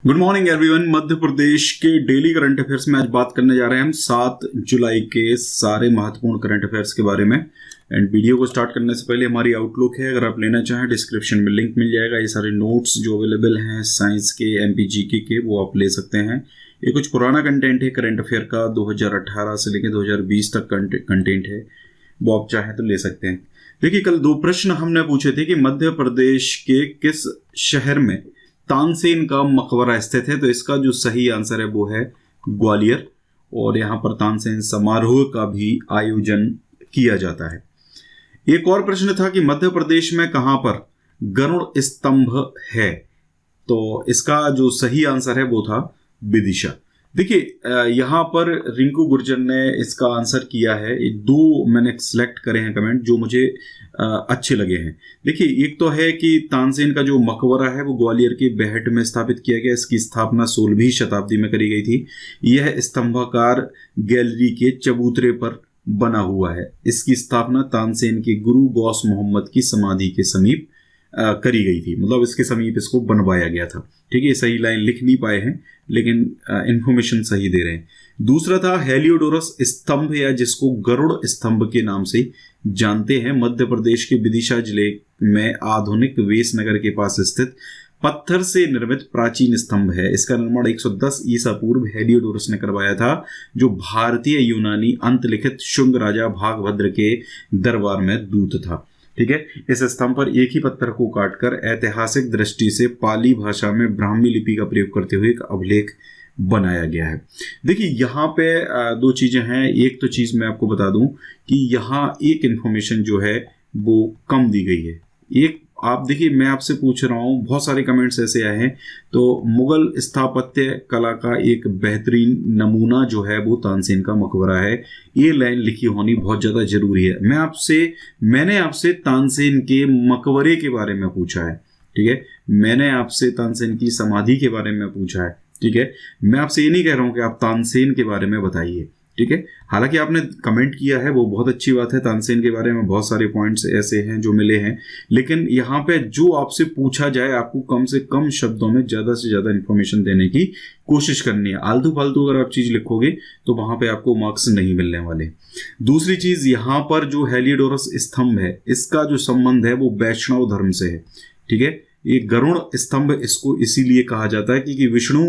Good morning everyone. Madhya Pradesh के daily current affairs में आज बात करने जा रहे हैं हम 7 जुलाई के सारे महत्वपूर्ण करंट अफेयर्स के बारे में। एंड वीडियो को स्टार्ट करने से पहले हमारी आउटलुक है, अगर आप लेना चाहें डिस्क्रिप्शन में लिंक मिल जाएगा। ये सारे नोट्स जो अवेलेबल हैं साइंस के, MPGK के, वो आप ले सकते हैं। ये कुछ पुराना कंटेंट है करंट अफेयर का, 2018 से लेकर 2020 तक कंटेंट है, वो आप चाहें तो ले सकते हैं। देखिए, कल 2 प्रश्न हमने पूछे थे कि मध्य प्रदेश के किस शहर में तानसेन का मकबरा स्थित है। तो इसका जो सही आंसर है वो है ग्वालियर, और यहाँ पर तानसेन समारोह का भी आयोजन किया जाता है। एक और प्रश्न था कि मध्य प्रदेश में कहाँ पर गरुड़ स्तंभ है। तो इसका जो सही आंसर है वो था विदिशा। देखिए, यहाँ पर रिंकू गुर्जर ने इसका आंसर किया है। 2 मैंने सिलेक्ट करे हैं कमेंट जो मुझे अच्छे लगे हैं। देखिए, एक तो है कि तानसेन का जो मकबरा है वो ग्वालियर के बेहट में स्थापित किया गया। इसकी स्थापना 16वीं शताब्दी में करी गई थी। यह स्तंभाकार गैलरी के चबूतरे पर बना हुआ है। इसकी स्थापना तानसेन के गुरु गौस मोहम्मद की समाधि के समीप करी गई थी, मतलब इसके समीप इसको बनवाया गया था। ठीक है, सही लाइन लिख नहीं पाए हैं लेकिन इंफॉर्मेशन सही दे रहे हैं। दूसरा था हेलियोडोरस स्तंभ, या जिसको गरुड़ स्तंभ के नाम से जानते हैं, मध्य प्रदेश के विदिशा जिले में आधुनिक वेसनगर के पास स्थित पत्थर से निर्मित प्राचीन स्तंभ है। इसका निर्माण 110 ईसा पूर्व हेलियोडोरस ने करवाया था, जो भारतीय यूनानी अंतलिखित शुंग राजा भागभद्र के दरबार में दूत था। ठीक है, इस स्तंभ पर एक ही पत्थर को काटकर ऐतिहासिक दृष्टि से पाली भाषा में ब्राह्मी लिपि का प्रयोग करते हुए एक अभिलेख बनाया गया है। देखिए, यहाँ पे 2 चीजें हैं। एक तो चीज मैं आपको बता दूं कि यहाँ एक इंफॉर्मेशन जो है वो कम दी गई है। एक आप देखिए, मैं आपसे पूछ रहा हूँ, बहुत सारे कमेंट्स ऐसे आए हैं। तो मुगल स्थापत्य कला का एक बेहतरीन नमूना जो है वो तानसेन का मकबरा है। ये लाइन लिखी होनी बहुत ज़्यादा जरूरी है। मैंने आपसे तानसेन के मकबरे के बारे में पूछा है। ठीक है, मैंने आपसे तानसेन की समाधि के बारे में पूछा है। ठीक है, मैं आपसे ये नहीं कह रहा हूँ कि आप तानसेन के बारे में बताइए। ठीक है, हालांकि आपने कमेंट किया है वो बहुत अच्छी बात है। तानसेन के बारे में बहुत सारे पॉइंट्स ऐसे हैं जो मिले हैं, लेकिन यहाँ पे जो आपसे पूछा जाए आपको कम से कम शब्दों में ज़्यादा से ज़्यादा इन्फॉर्मेशन देने की कोशिश करनी है। आलतू फालतू अगर आप चीज़ लिखोगे तो वहाँ पे आपको मार्क्स नहीं मिलने वाले। दूसरी चीज़, यहाँ पर जो हेलियोडोरस स्तंभ है इसका जो संबंध है वो वैष्णव धर्म से है। ठीक है, ये गरुड़ स्तंभ इसको इसीलिए कहा जाता है क्योंकि विष्णु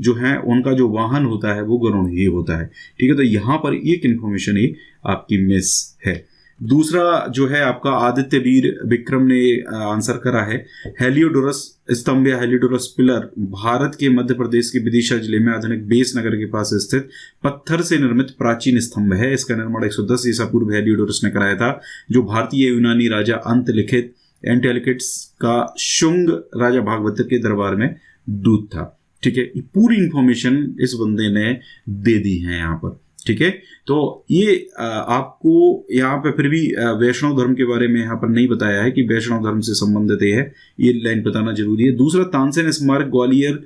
जो है उनका जो वाहन होता है वो गरुड़ ही होता है। ठीक है, तो यहाँ पर एक इंफॉर्मेशन ही आपकी मिस है। दूसरा जो है आपका आदित्य वीर विक्रम ने आंसर करा है, हेलियोडोरस स्तंभ या हेलियोडोरस पिलर भारत के मध्य प्रदेश के विदिशा जिले में आधुनिक बेसनगर के पास स्थित पत्थर से निर्मित प्राचीन स्तंभ है। इसका निर्माण 110 ईसा पूर्व हेलियोडोरस ने कराया था, जो भारतीय यूनानी राजा अंतलिखित एंटेलिकिट्स का शुंग राजा भागवत के दरबार में दूत था। ठीक है, पूरी इंफॉर्मेशन इस बंदे ने दे दी है यहाँ पर। ठीक है, तो ये आपको यहाँ पे फिर भी वैष्णव धर्म के बारे में यहाँ पर नहीं बताया है कि वैष्णव धर्म से संबंधित है, ये लाइन बताना जरूरी है। दूसरा, तानसेन स्मारक ग्वालियर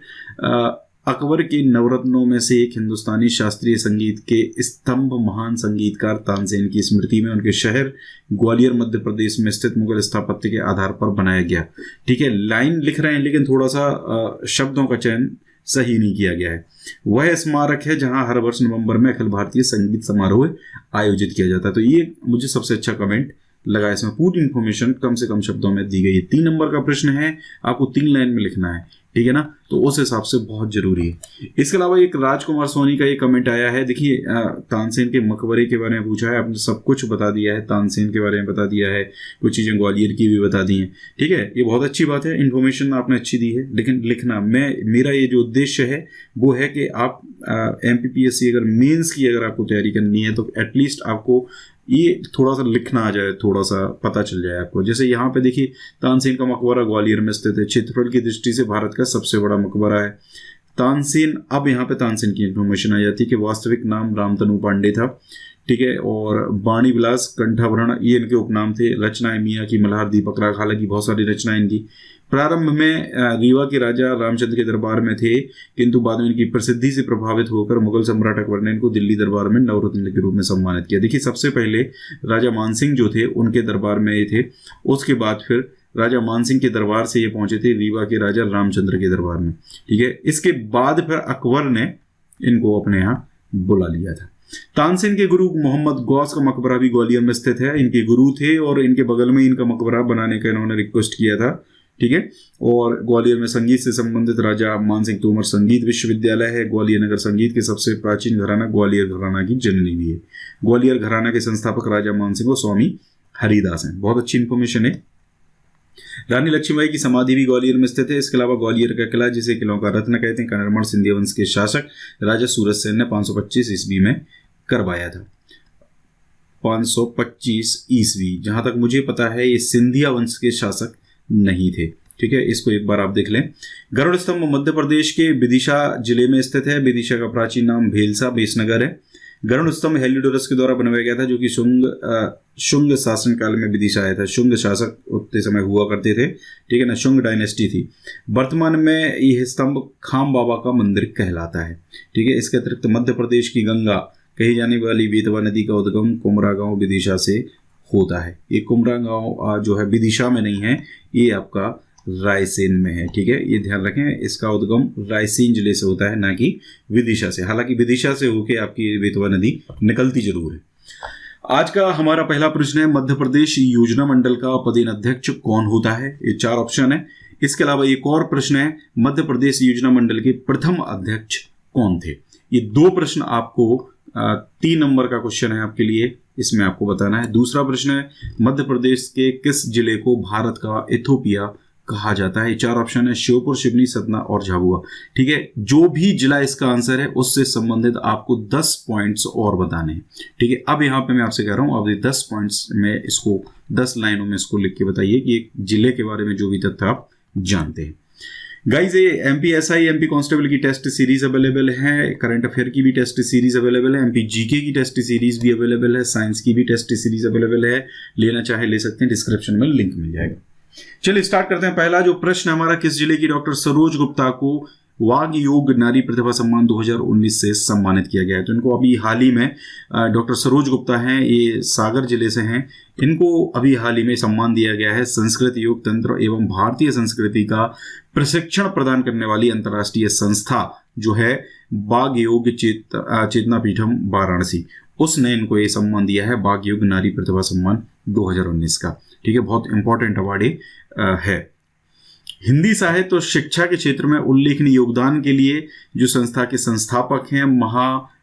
अकबर के नवरत्नों में से एक हिंदुस्तानी शास्त्रीय संगीत के स्तंभ महान संगीतकार तानसेन की स्मृति में उनके शहर ग्वालियर मध्य प्रदेश में स्थित मुगल स्थापत्य के आधार पर बनाया गया। ठीक है, लाइन लिख रहे हैं लेकिन थोड़ा सा शब्दों का चयन सही नहीं किया गया है। वह स्मारक है जहां हर वर्ष नवंबर में अखिल भारतीय संगीत समारोह आयोजित किया जाता है। तो ये मुझे सबसे अच्छा कमेंट लगा। इसमें पूरी इंफॉर्मेशन कम से कम शब्दों में दी गई है। 3 नंबर का प्रश्न है, आपको 3 लाइन में लिखना है। ठीक है ना, तो उस हिसाब से बहुत जरूरी है। इसके अलावा एक राजकुमार सोनी का ये कमेंट आया है। देखिए, तानसेन के मकबरे के बारे में पूछा है, आपने सब कुछ बता दिया है, तानसेन के बारे में बता दिया है, कुछ चीज़ें ग्वालियर की भी बता दी हैं। ठीक है, ये बहुत अच्छी बात है, इन्फॉर्मेशन आपने अच्छी दी है, लेकिन लिखना मेरा ये जो उद्देश्य है वो है कि आप MPPSC अगर मेंस की अगर आपको तैयारी करनी है तो एटलीस्ट आपको ये थोड़ा सा लिखना आ जाए, थोड़ा सा पता चल जाए आपको। जैसे यहाँ पे देखिए, तानसेन का मकबरा ग्वालियर में स्थित है, क्षेत्रफल की दृष्टि से भारत का सबसे बड़ा मकबरा है। तानसेन, अब यहाँ पे तानसेन की इंफॉर्मेशन आ जाती है कि वास्तविक नाम रामतनु पांडे था। ठीक है, और बाणी विलास कंठाभरण ये इनके उपनाम थे। रचनाएं मियाँ की मल्हार दीपक राग, हालांकि बहुत सारी रचनाएं इनकी। प्रारंभ में रीवा के राजा रामचंद्र के दरबार में थे, किंतु बाद में इनकी प्रसिद्धि से प्रभावित होकर मुगल सम्राट अकबर ने इनको दिल्ली दरबार में नवरत्न के रूप में सम्मानित किया। देखिए, सबसे पहले राजा मानसिंह जो थे उनके दरबार में ये थे, उसके बाद फिर राजा मानसिंह के दरबार से ये पहुंचे थे रीवा के राजा रामचंद्र के दरबार में। ठीक है, इसके बाद फिर अकबर ने इनको अपने यहाँ बुला लिया था। तानसेन के गुरु मोहम्मद गौस का मकबरा भी ग्वालियर में स्थित है। इनके गुरु थे और इनके बगल में इनका मकबरा बनाने का इन्होंने रिक्वेस्ट किया था। ठीक है, और ग्वालियर में संगीत से संबंधित राजा मानसिंह तोमर संगीत विश्वविद्यालय है। ग्वालियर नगर संगीत के सबसे प्राचीन घराना ग्वालियर घराना की जननी भी है। ग्वालियर घराना के संस्थापक राजा मानसिंह और स्वामी हरिदास हैं। बहुत अच्छी इंफॉर्मेशन है। रानी लक्ष्मीबाई की समाधि भी ग्वालियर में स्थित है। इसके अलावा ग्वालियर का किला, जिसे किलों का रत्न कहते हैं, का निर्माण सिंधिया वंश के शासक राजा सूरज सेन ने 525 ईस्वी में करवाया था। 525 ईस्वी, जहां तक मुझे पता है ये सिंधिया वंश के शासक नहीं थे। ठीक है, इसको एक बार आप देख लें। गरुड़ स्तंभ मध्य प्रदेश के विदिशा जिले में स्थित है। विदिशा का प्राचीन नाम भेलसा बेसनगर है। गरुड़ स्तंभ हेलियोडोरस के द्वारा बनवाया गया था, जो कि शुंग शासन काल में विदिशा आया था। शुंग शासक उतने समय हुआ करते थे। ठीक है ना, शुंग डायनेस्टी थी। वर्तमान में यह स्तंभ खाम बाबा का मंदिर कहलाता है। ठीक है, इसके अतिरिक्त मध्य प्रदेश की गंगा कही जाने वाली बेतवा नदी का उद्गम कुमरा गांव विदिशा से होता है। ये कुमरा गांव जो है विदिशा में नहीं है, ये आपका रायसेन में है। ठीक है, ये ध्यान रखें, इसका उद्गम रायसेन जिले से होता है, ना कि विदिशा से। हालांकि विदिशा से होके आपकी बेतवा नदी निकलती जरूर है। आज का हमारा पहला प्रश्न है, मध्य प्रदेश योजना मंडल का पदेन अध्यक्ष कौन होता है? ये 4 ऑप्शन है। इसके अलावा एक और प्रश्न है, मध्य प्रदेश योजना मंडल के प्रथम अध्यक्ष कौन थे? ये 2 प्रश्न आपको 3 नंबर का क्वेश्चन है आपके लिए, इसमें आपको बताना है। दूसरा प्रश्न है, मध्य प्रदेश के किस जिले को भारत का इथोपिया कहा जाता है? 4 ऑप्शन है, श्योपुर, सिवनी, सतना और झाबुआ। ठीक है, जो भी जिला इसका आंसर है उससे संबंधित आपको 10 पॉइंट्स और बताने हैं। ठीक है, अब यहाँ पे मैं आपसे कह रहा हूँ, अब ये 10 पॉइंट्स में इसको 10 लाइनों में इसको लिख के बताइए कि एक जिले के बारे में जो भी तथ्य आप जानते हैं। गाइज, ये एमपी एसआई, एमपी कांस्टेबल की टेस्ट सीरीज अवेलेबल है। करंट अफेयर की भी टेस्ट सीरीज अवेलेबल है। एमपी जीके की टेस्ट सीरीज भी अवेलेबल है। साइंस की भी टेस्ट सीरीज अवेलेबल है। लेना चाहे ले सकते हैं, डिस्क्रिप्शन में लिंक मिल जाएगा। चलिए स्टार्ट करते हैं। पहला जो प्रश्न हमारा, किस जिले की डॉक्टर सरोज गुप्ता को वाग योग नारी प्रतिभा सम्मान 2019 से सम्मानित किया गया है? तो इनको अभी हाल ही में डॉक्टर सरोज गुप्ता हैं, ये सागर जिले से हैं। इनको अभी हाल ही में सम्मान दिया गया है। संस्कृत, योग, तंत्र एवं भारतीय संस्कृति का प्रशिक्षण प्रदान करने वाली अंतर्राष्ट्रीय संस्था जो है वाग योग चेतना पीठम वाराणसी, उसने इनको ये सम्मान दिया है, वाग योग नारी प्रतिभा सम्मान 2019 का। ठीक है, बहुत इंपॉर्टेंट अवार्ड है। हिंदी साहित्य और शिक्षा के क्षेत्र में उल्लेखनीय योगदान के लिए जो संस्था के संस्थापक हैं,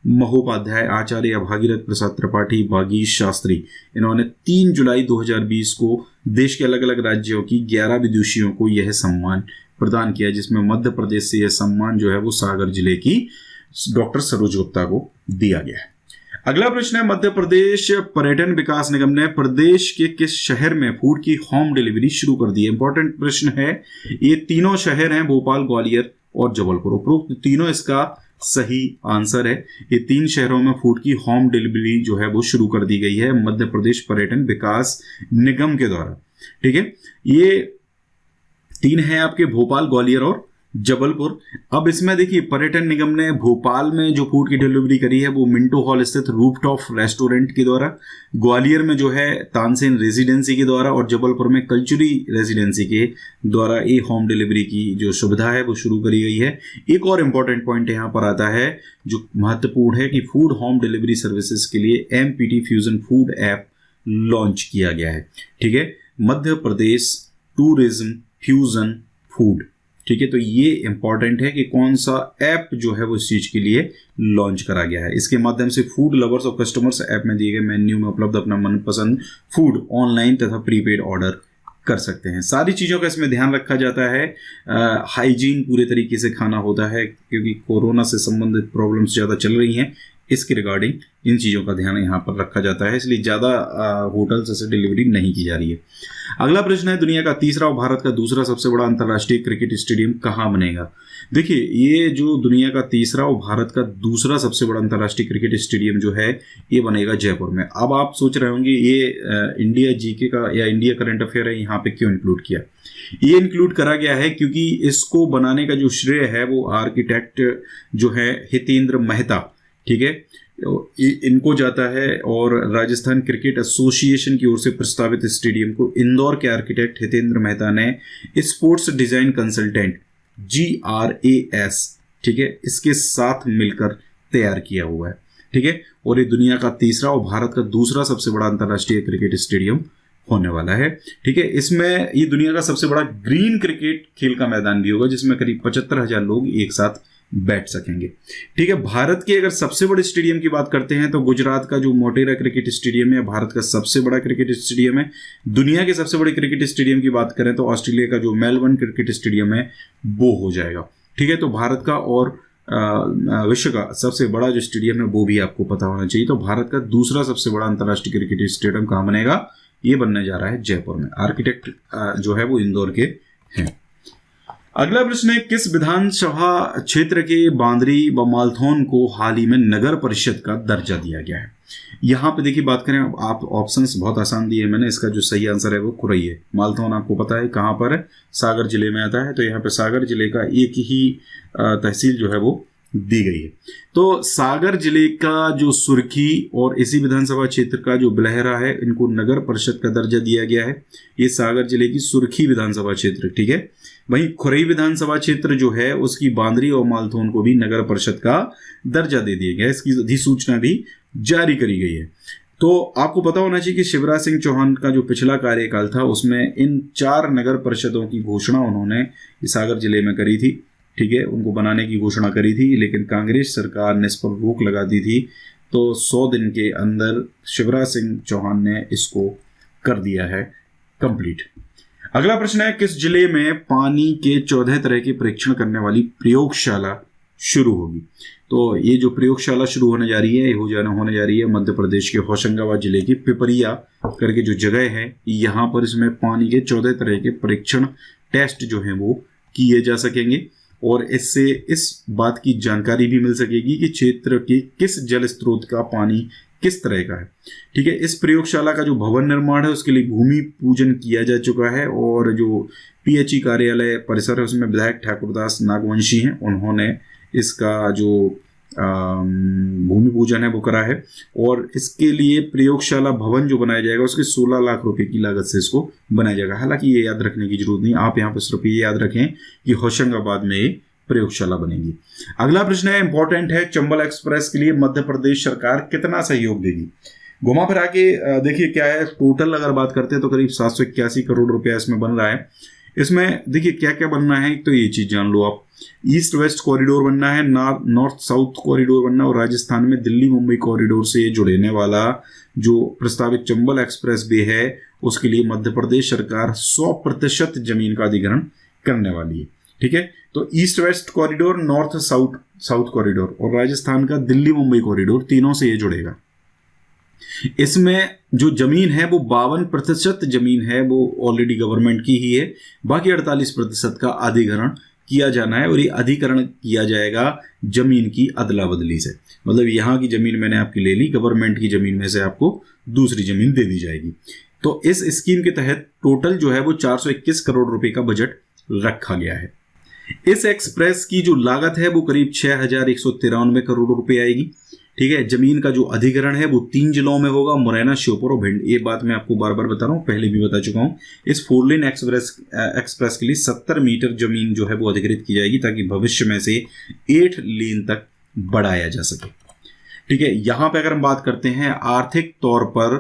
महोपाध्याय आचार्य भागीरथ प्रसाद त्रिपाठी वागीश शास्त्री, इन्होंने 3 जुलाई 2020 को देश के अलग अलग राज्यों की 11 विदुषियों को यह सम्मान प्रदान किया, जिसमें मध्य प्रदेश से यह सम्मान जो है वो सागर जिले की डॉक्टर सरोज गुप्ता को दिया गया है। अगला प्रश्न है, मध्य प्रदेश पर्यटन विकास निगम ने प्रदेश के किस शहर में फूड की होम डिलीवरी शुरू कर दी है? इंपॉर्टेंट प्रश्न है। ये तीनों शहर हैं, भोपाल, ग्वालियर और जबलपुर। उपरोक्त तीनों इसका सही आंसर है। ये 3 शहरों में फूड की होम डिलीवरी जो है वो शुरू कर दी गई है मध्य प्रदेश पर्यटन विकास निगम के द्वारा। ठीक है, ये 3 हैं आपके, भोपाल, ग्वालियर और जबलपुर। अब इसमें देखिए, पर्यटन निगम ने भोपाल में जो फूड की डिलीवरी करी है वो मिंटो हॉल स्थित रूफटॉप रेस्टोरेंट के द्वारा, ग्वालियर में जो है तानसेन रेजिडेंसी के द्वारा और जबलपुर में कल्चुरी रेजिडेंसी के द्वारा ये होम डिलीवरी की जो सुविधा है वो शुरू करी गई है। एक और इम्पॉर्टेंट पॉइंट यहाँ पर आता है जो महत्वपूर्ण है कि फूड होम डिलीवरी सर्विसेज के लिए MPT fusion food app launch किया गया है। ठीक है, Madhya Pradesh tourism fusion food. ठीक है, तो ये इंपॉर्टेंट है कि कौन सा ऐप जो है वो इस चीज के लिए लॉन्च करा गया है। इसके माध्यम से फूड लवर्स और कस्टमर्स ऐप में दिए गए मेन्यू में उपलब्ध अपना मनपसंद फूड ऑनलाइन तथा प्रीपेड ऑर्डर कर सकते हैं। सारी चीज़ों का इसमें ध्यान रखा जाता है। हाइजीन पूरे तरीके से खाना होता है, क्योंकि कोरोना से संबंधित प्रॉब्लम्स ज़्यादा चल रही हैं। इसके रिगार्डिंग इन चीज़ों का ध्यान यहाँ पर रखा जाता है, इसलिए ज़्यादा होटल से डिलीवरी नहीं की जा रही है। अगला प्रश्न है, दुनिया का तीसरा और भारत का दूसरा सबसे बड़ा अंतर्राष्ट्रीय क्रिकेट स्टेडियम कहाँ बनेगा? देखिए, ये जो दुनिया का तीसरा और भारत का दूसरा सबसे बड़ा अंतर्राष्ट्रीय क्रिकेट स्टेडियम जो है ये बनेगा जयपुर में। अब आप सोच रहे होंगे ये इंडिया जीके का या इंडिया करंट अफेयर है, यहाँ पे क्यों इंक्लूड किया? ये इंक्लूड करा गया है क्योंकि इसको बनाने का जो श्रेय है वो आर्किटेक्ट जो है हितेंद्र मेहता, ठीक है, इनको जाता है और राजस्थान क्रिकेट एसोसिएशन की ओर से प्रस्तावित स्टेडियम को इंदौर के आर्किटेक्ट हितेंद्र मेहता ने स्पोर्ट्स डिजाइन कंसल्टेंट GRAS, ठीक है, इसके साथ मिलकर तैयार किया हुआ है, ठीक है। और ये दुनिया का तीसरा और भारत का दूसरा सबसे बड़ा अंतर्राष्ट्रीय क्रिकेट स्टेडियम होने वाला है, ठीक है। इसमें ये दुनिया का सबसे बड़ा ग्रीन क्रिकेट खेल का मैदान भी होगा जिसमें करीब 75,000 लोग एक साथ बैठ सकेंगे, ठीक है। भारत के अगर सबसे बड़े स्टेडियम की बात करते हैं तो गुजरात का जो मोटेरा क्रिकेट स्टेडियम है भारत का सबसे बड़ा क्रिकेट स्टेडियम है। दुनिया के सबसे बड़े क्रिकेट स्टेडियम की बात करें तो ऑस्ट्रेलिया का जो मेलबर्न क्रिकेट स्टेडियम है वो हो जाएगा, ठीक है। तो भारत का और विश्व का सबसे बड़ा जो स्टेडियम है वो भी आपको पता होना चाहिए। तो भारत का दूसरा सबसे बड़ा अंतर्राष्ट्रीय क्रिकेट स्टेडियम कहाँ बनेगा? ये बनने जा रहा है जयपुर में। आर्किटेक्ट जो है वो इंदौर के हैं। अगला प्रश्न है, किस विधानसभा क्षेत्र के बांद्री व मालथौन को हाल ही में नगर परिषद का दर्जा दिया गया है? यहाँ पे देखिए बात करें आप, ऑप्शंस बहुत आसान दिए मैंने। इसका जो सही आंसर है वो खुरई है। मालथौन आपको पता है कहाँ पर है? सागर जिले में आता है। तो यहाँ पे सागर जिले का एक ही तहसील जो है वो दी गई है। तो सागर जिले का जो सुर्खी और इसी विधानसभा क्षेत्र का जो बिलहरा है इनको नगर परिषद का दर्जा दिया गया है। ये सागर जिले की सुर्खी विधानसभा क्षेत्र, ठीक है। वहीं खुरई विधानसभा क्षेत्र जो है उसकी बांद्री और मालथौन को भी नगर परिषद का दर्जा दे दिया गया है। इसकी अधिसूचना भी जारी करी गई है। तो आपको पता होना चाहिए कि शिवराज सिंह चौहान का जो पिछला कार्यकाल था उसमें इन 4 नगर परिषदों की घोषणा उन्होंने सागर जिले में करी थी, ठीक है। उनको बनाने की घोषणा करी थी, लेकिन कांग्रेस सरकार ने इस पर रोक लगा दी थी। तो 100 दिन के अंदर शिवराज सिंह चौहान ने इसको कर दिया है कंप्लीट। अगला प्रश्न है, किस जिले में पानी के 14 तरह के परीक्षण करने वाली प्रयोगशाला शुरू होगी? तो ये जो प्रयोगशाला शुरू होने जा रही है ये होने जा रही है मध्य प्रदेश के होशंगाबाद जिले की पिपरिया करके जो जगह है, यहाँ पर इसमें पानी के 14 तरह के परीक्षण टेस्ट जो हैं वो किए जा सकेंगे और इससे इस बात की जानकारी भी मिल सकेगी कि क्षेत्र के किस जल स्रोत का पानी किस तरह का है, ठीक है। इस प्रयोगशाला का जो भवन निर्माण है उसके लिए भूमि पूजन किया जा चुका है और जो PHE कार्यालय परिसर है उसमें विधायक ठाकुरदास नागवंशी हैं, उन्होंने इसका जो भूमि पूजन है वो करा है। और इसके लिए प्रयोगशाला भवन जो बनाया जाएगा उसके 16 लाख रुपए की लागत से इसको बनाया जाएगा। हालांकि ये याद रखने की जरूरत नहीं, आप यहाँ पर सिर्फ ये याद रखें कि होशंगाबाद में ये प्रयोगशाला बनेगी। अगला प्रश्न है, इंपॉर्टेंट है, चंबल एक्सप्रेस के लिए मध्य प्रदेश सरकार कितना सहयोग देगी? घुमा फिरा के देखिए क्या है, टोटल अगर बात करते हैं तो करीब 781 करोड़ रुपया इसमें बन रहा है। इसमें देखिए क्या क्या बनना है, तो ये चीज जान लो आप। ईस्ट वेस्ट कॉरिडोर बनना है, नॉर्थ साउथ कॉरिडोर बनना, और राजस्थान में दिल्ली मुंबई कॉरिडोर से जुड़ने वाला जो प्रस्तावित चंबल एक्सप्रेस वे है उसके लिए मध्य प्रदेश सरकार 100% जमीन का अधिग्रहण करने वाली है, ठीक है। तो east west corridor, north south corridor और राजस्थान का दिल्ली मुंबई कॉरिडोर, तीनों से ये जुड़ेगा। इसमें जो जमीन है वो 52% जमीन है वो ऑलरेडी गवर्नमेंट की ही है, बाकी 48% का अधिग्रहण किया जाना है और ये अधिग्रहण किया जाएगा जमीन की अदला बदली से। मतलब यहाँ की जमीन मैंने आपकी ले ली, गवर्नमेंट की जमीन में से आपको दूसरी जमीन दे दी जाएगी। तो इस स्कीम के तहत टोटल जो है वो 421 करोड़ रुपए का बजट रखा गया है। इस एक्सप्रेस की जो लागत है वो करीब 6193 करोड़ रुपए आएगी, ठीक है। जमीन का जो अधिग्रहण है वो 3 जिलों में होगा, मुरैना, श्योपुर और भिंड। ये बात मैं आपको बार बार बता रहा हूँ, पहले भी बता चुका हूँ। इस 4 लेन एक्सप्रेस के लिए 70 मीटर जमीन जो है वो अधिग्रहित की जाएगी ताकि भविष्य में से 8 लेन तक बढ़ाया जा सके, ठीक है। यहाँ पे अगर हम बात करते हैं आर्थिक तौर पर,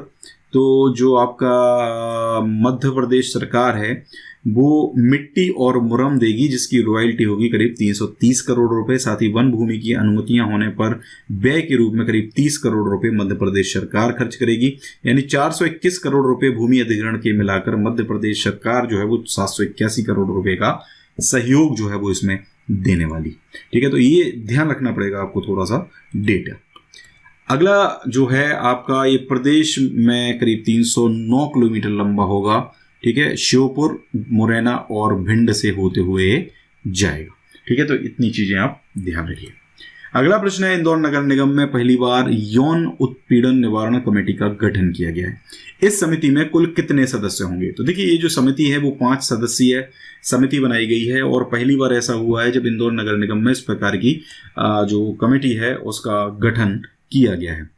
तो जो आपका मध्य प्रदेश सरकार है वो मिट्टी और मुरम देगी जिसकी रॉयल्टी होगी करीब 330 करोड़ रुपए। साथ ही वन भूमि की अनुमतियां होने पर व्यय के रूप में करीब 30 करोड़ रुपए मध्य प्रदेश सरकार खर्च करेगी। यानी 421 करोड़ रुपए भूमि अधिग्रहण के मिलाकर मध्य प्रदेश सरकार जो है वो 781 करोड़ रुपए का सहयोग जो है वो इसमें देने वाली, ठीक है। तो ये ध्यान रखना पड़ेगा आपको थोड़ा सा डेटा। अगला जो है आपका ये प्रदेश में करीब 309 किलोमीटर लंबा होगा, ठीक है। श्योपुर, मुरैना और भिंड से होते हुए जाएगा, ठीक है। तो इतनी चीजें आप ध्यान रखिए। अगला प्रश्न है, इंदौर नगर निगम में पहली बार यौन उत्पीड़न निवारण कमेटी का गठन किया गया है। इस समिति में कुल कितने सदस्य होंगे? तो देखिए ये जो समिति है वो 5 सदस्यीय समिति बनाई गई है और पहली बार ऐसा हुआ है जब इंदौर नगर निगम में इस प्रकार की जो कमेटी है उसका गठन किया गया है।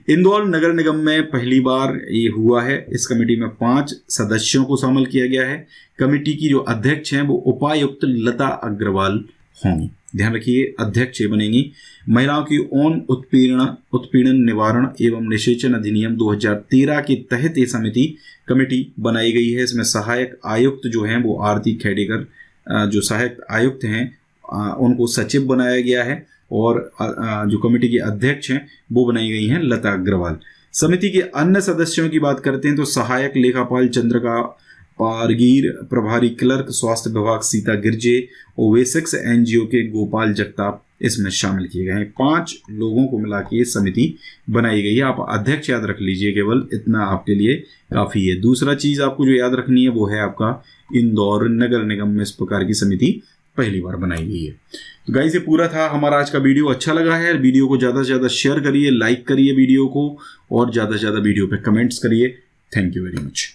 इंदौर नगर निगम में पहली बार ये हुआ है। इस कमेटी में 5 सदस्यों को शामिल किया गया है। कमेटी की जो अध्यक्ष हैं वो उपायुक्त लता अग्रवाल होंगी। ध्यान रखिए, अध्यक्ष बनेंगी। महिलाओं की यौन उत्पीड़न निवारण एवं निषेचन अधिनियम 2013 के तहत ये समिति कमेटी बनाई गई है। इसमें सहायक आयुक्त जो हैं वो आरती खेडेकर, जो सहायक आयुक्त हैं उनको सचिव बनाया गया है और जो कमेटी के अध्यक्ष हैं वो बनाई गई हैं लता अग्रवाल। समिति के अन्य सदस्यों की बात करते हैं तो सहायक लेखापाल चंद्रिका पारगीर, प्रभारी क्लर्क स्वास्थ्य विभाग सीता गिरजे, ओवेसिक्स एनजीओ के गोपाल जगताप इसमें शामिल किए गए हैं। 5 लोगों को मिला के समिति बनाई गई है। आप अध्यक्ष याद रख लीजिए, केवल इतना आपके लिए काफ़ी है। दूसरा चीज़ आपको जो याद रखनी है वो है आपका इंदौर नगर निगम में इस प्रकार की समिति पहली बार बनाई गई है। तो गाइस ये पूरा था हमारा आज का वीडियो। अच्छा लगा है वीडियो को ज़्यादा से ज़्यादा शेयर करिए, लाइक करिए वीडियो को और ज़्यादा से ज़्यादा वीडियो पे कमेंट्स करिए। Thank you very much.